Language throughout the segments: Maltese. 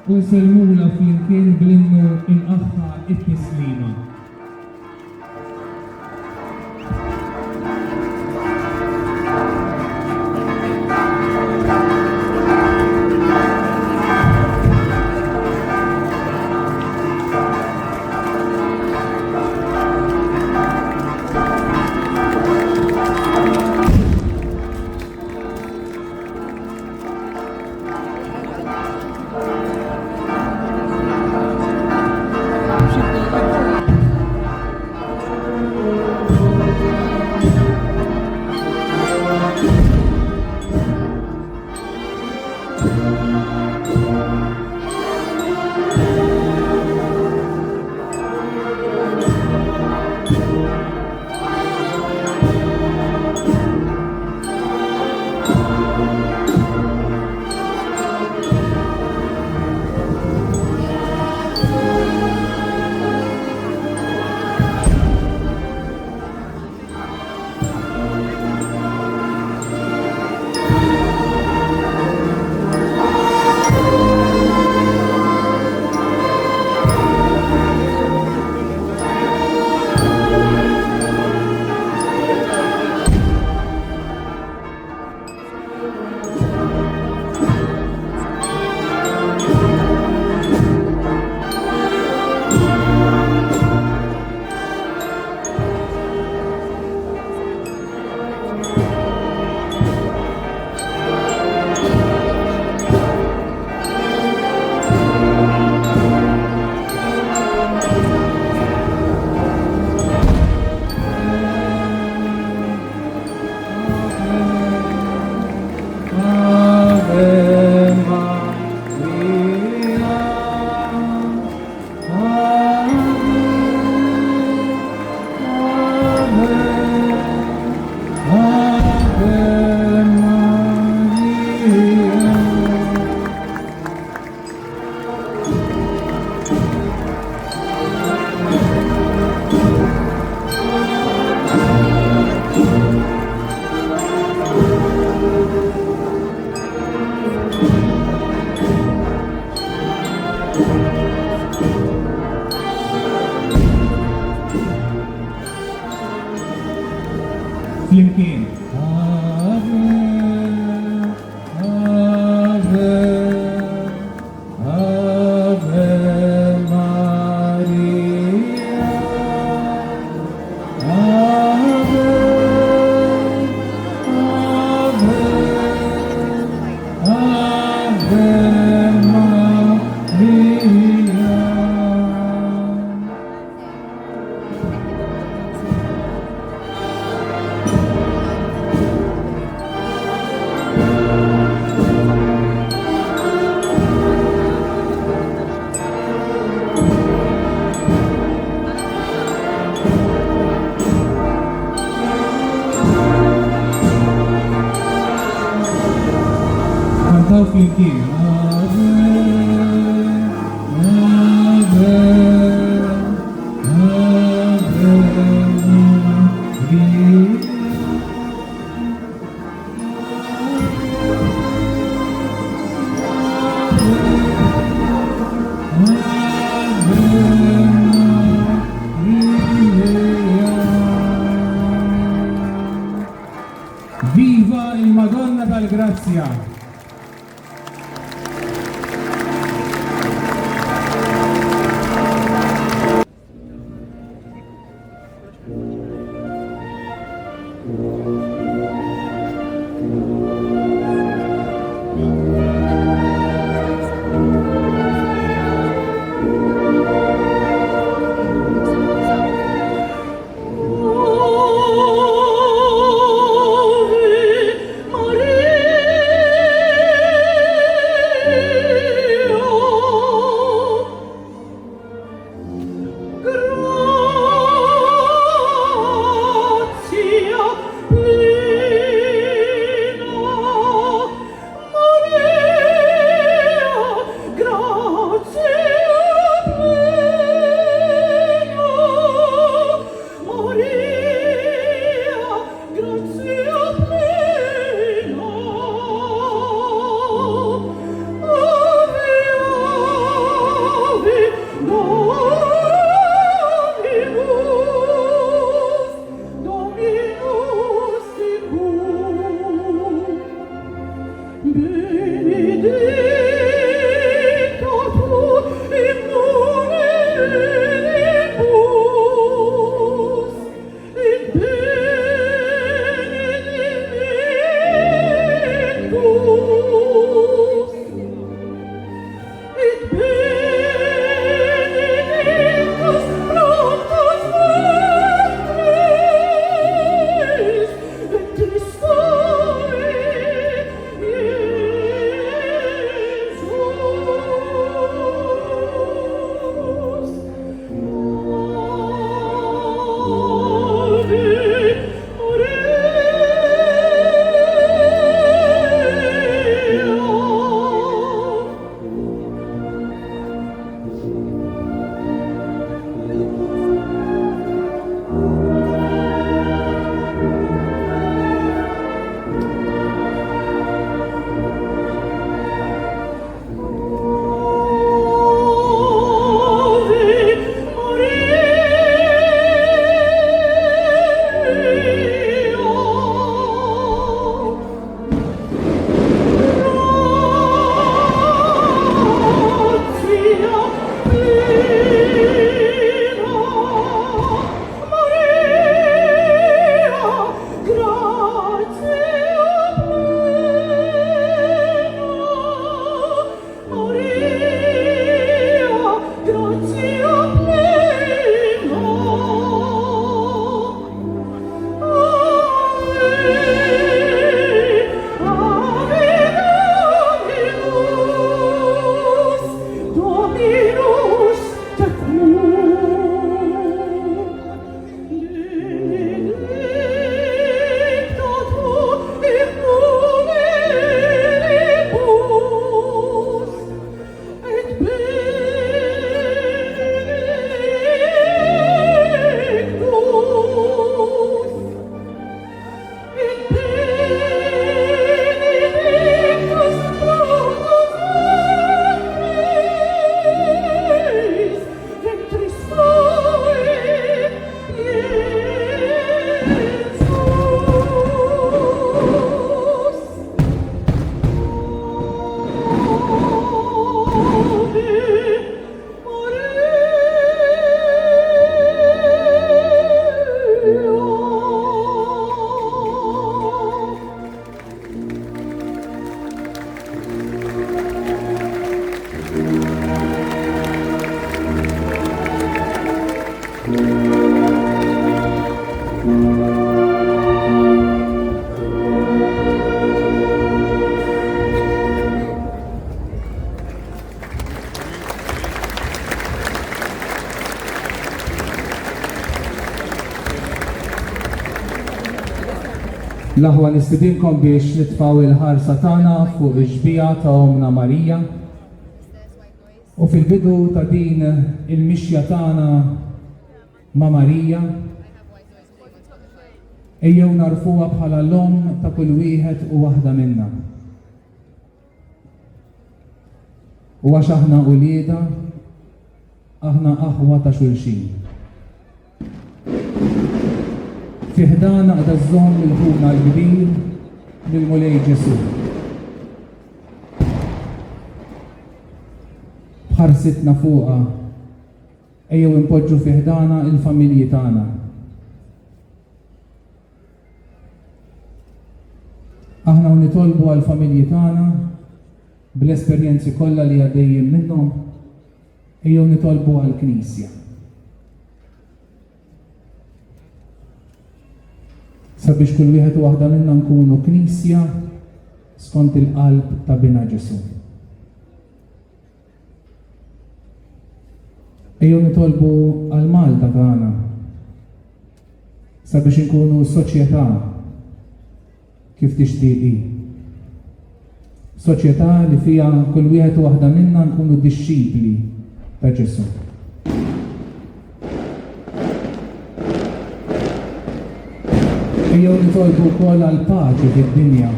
u nselmula flimkien bl-innu inqaħħa it-tislima. Flimkien. Cantaw flimkien. Viva il-Madonna tal-Grazzja! Maria L-aħwa nistidinkom biex nitfaw il-ħarsa tagħna fuq iġbija ta' Omna Marija u fil-bidu ta' din il-mixja tagħna ma' Marija ejjew narfuha bħala l-om ta' kull wieħed u waħda minna. U għax aħna ulieda, aħna aħwa ta' xulxin. Fiħdana għada żżomm il-ħuna l-kbir mill-Mulej Ġesu. Bħarsitna fuqha ejjew impoġġu fiħdana il-familji tagħna. Aħna nitolbu għall-familji tagħna bl-esperjenzi kollha li għaddejjin minnhom ejjew nitolbu għall-Knisja. Sabiex kull wieħed u waħda minna nkunu knisja skont il-qalb ta' bina Ġesu. Ejjew nitolbu għal Malta tagħna sabiex nkunu soċjetà kif tixtieqi. Soċjetà li fiha kull wieħed u waħda minna nkunu dixxipli ta' Ġesu. Ejjew nitolbu wkoll għal paċi fid-dinja,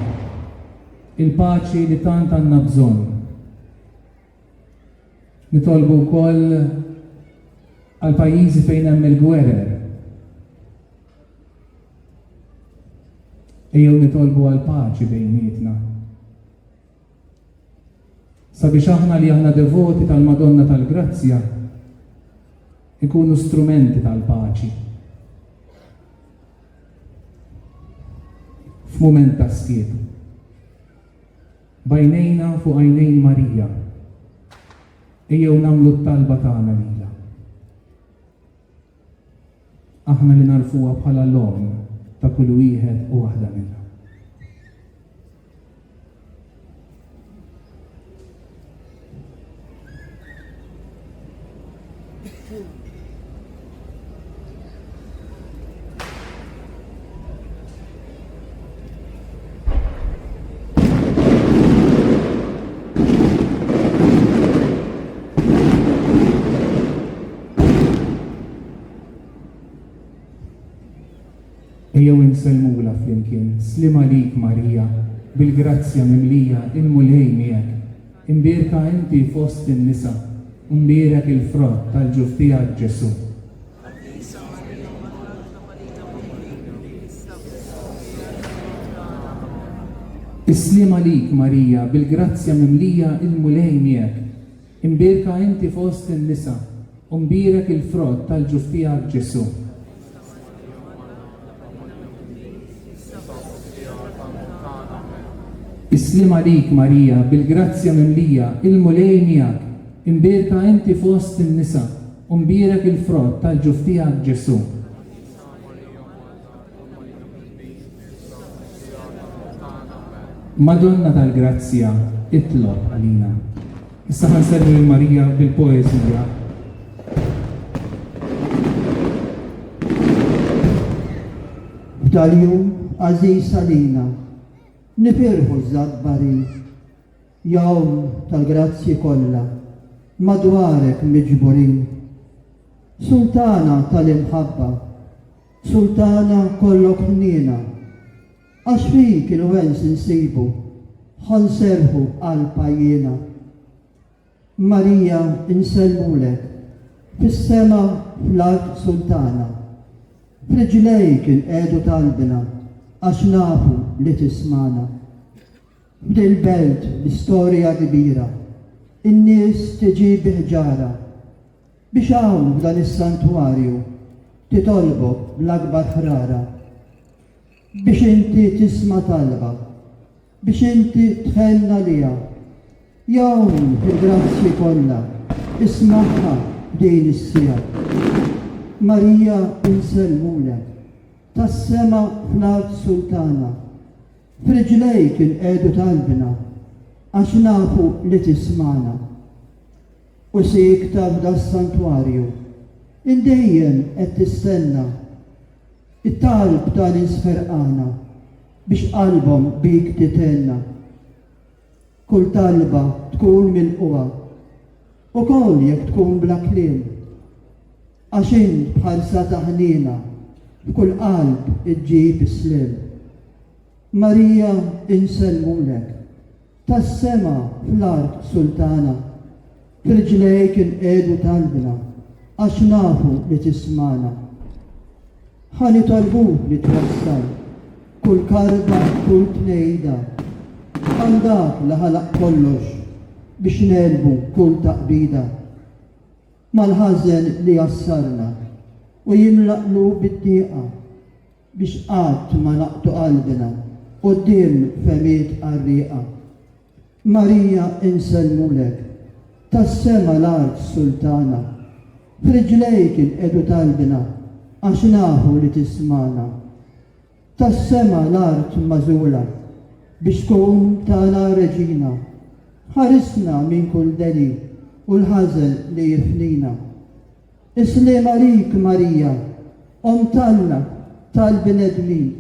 il-paċi li tant għandna bżonn. Nitolbu wkoll għal pajjiżi fejn hemm il-gwerer. Ejjew nitolbu għal paċi bejnietna. Sabiex aħna li aħna devoti tal-Madonna tal-Grazzja ikunu strumenti tal-paċi. F'mument ta' skietu. Bajnejna fuq għajnejn Marija. Ejjew nagħmlu t-talba tagħna lilha. Aħna li narfuha bħala l-om ta' kull wieħed u waħda minnha. Ejjew insellmula flimkien, slima lik Marija, bil-grazzja mimlija, il-mulej miegħek, imbierka inti fost in-nisa, imbierek il-frott tal-ġuf tiegħek Ġesu. Islima lik Marija, bil-grazzja mimlija, il-mulej miegħek, imbierka inti fost in-nisa, imbierek il-frott tal-ġuf tiegħek Ġesu. Islima lik Marija, bil-grazzja mimlija, il-mulej miegħek, imbierka inti fost in-nisa, u mbierek il-frott tal-ġuf tiegħek Ġesu. Madonna tal-Grazzja, itlob għalina. Issa ħanservu l-Marija bil-poeżija. F'dal-jum għażiż għalina, nifirħu żadbari, jawm tal-grazzi kollha, madwarek miġburin. Sultana tal-imħabba, sultana kollok ħniena, għax fik il-wens insibu, ħanserħu għal-pajjena. Marija insellmulek, fis-sema fl-art sultana, f'riġlejk inqedu talbina, għax nafu li tismana. B'dil belt l-istorja kbira, in-nies tiġi biħġara, biex hawn f'dan is-santwarju titolbok bl-akbar ħrara, biex inti tisma' talba, biex inti tħenna liha, jawn fil-grazzi kollha, ismagħha din is-sija. Marija insellmulek, tas-sema fl-art sultana, f'riġlejk inqedu talbna, għax nafu li tismana. U se jiktab da s-santwarju, indejjem qed tistenna, it-talb tal-isferqana biex qalbhom bik titenna. Kull talba tkun mill-qwa, u koll jekk tkun bla kliem, għax int bħal sa taħnina, f'kull qalb iġġib islim. Marija insellmulek, tas-sema fl-art sultana, f'riġlejk inqedu talbna, għax nafu li tismana. Ħani talbuk li twassal, kull karba, kull tnejda, għandak li ħalaq kollox biex nelbu kull taqbida. Mal-ħażen li jassarna u jimlaqlu bid-dieqa biex qatt ma naqtu qalbina quddiem femiet qarrieqa. Marija insellmulek, tas-sema l-art sultana, f'riġlejk inqedu talbina għax nafu li tismana. Tas-sema l-art mażula biex tkun tagħna reġina, ħarisna minn kull deli u l-ħażen li jifnina. Islim għalik Marija, tagħna tal-bnedmin,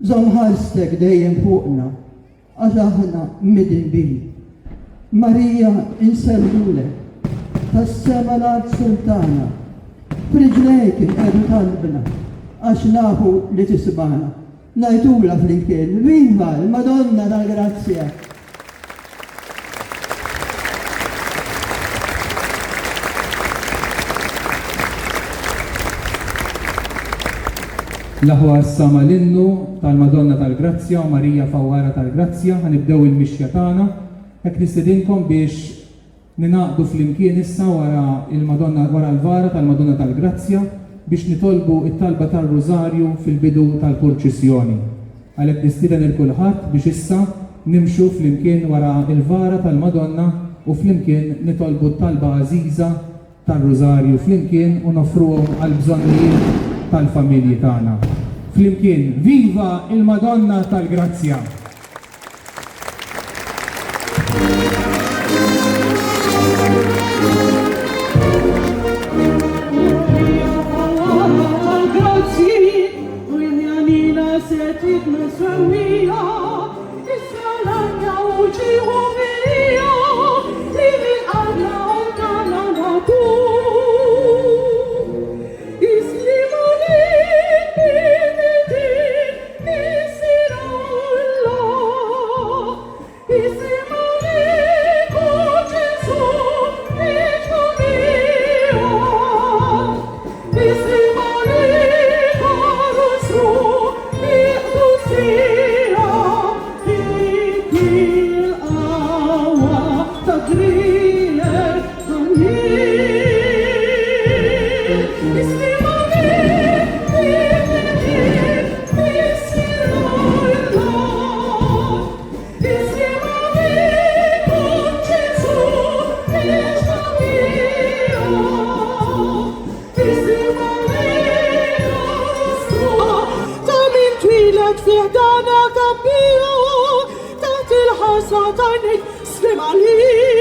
żomm ħarstek dejjem fuqna, għax aħna midinbin. Marija insellmulek, tas-sema l-art sultana, f'riġlejk inqedu talbna, għax nafu li tismana. Ngħidula flimkien, viva l-Madonna tal-Grazzja! L-aħwa s-sama l-innu tal-Madonna tal-Grazzja u Marija Fawwara tal-Grazzja, ħanibdew il-mixja tagħna, hekk nistedinkom biex ninaqdu flimkien issa wara il-Madonna wara l-vara tal-Madonna tal-Grazzja biex nitolbu it-talba tar-Rużarju fil-bidu tal-Purċissjoni. Għalhekk nistieden il-kulħadd biex issa nimxu flimkien wara il-vara tal-Madonna u flimkien nitolbu t-talba għażiża tar-Rużarju flimkien u nofruhom għal bżonnijiet tal-familji tagħna. Flimkien, viva il-Madonna tal-Grazzja! Fiħdana kabbiju, taħt il-ħasa tajnik, slim għalik.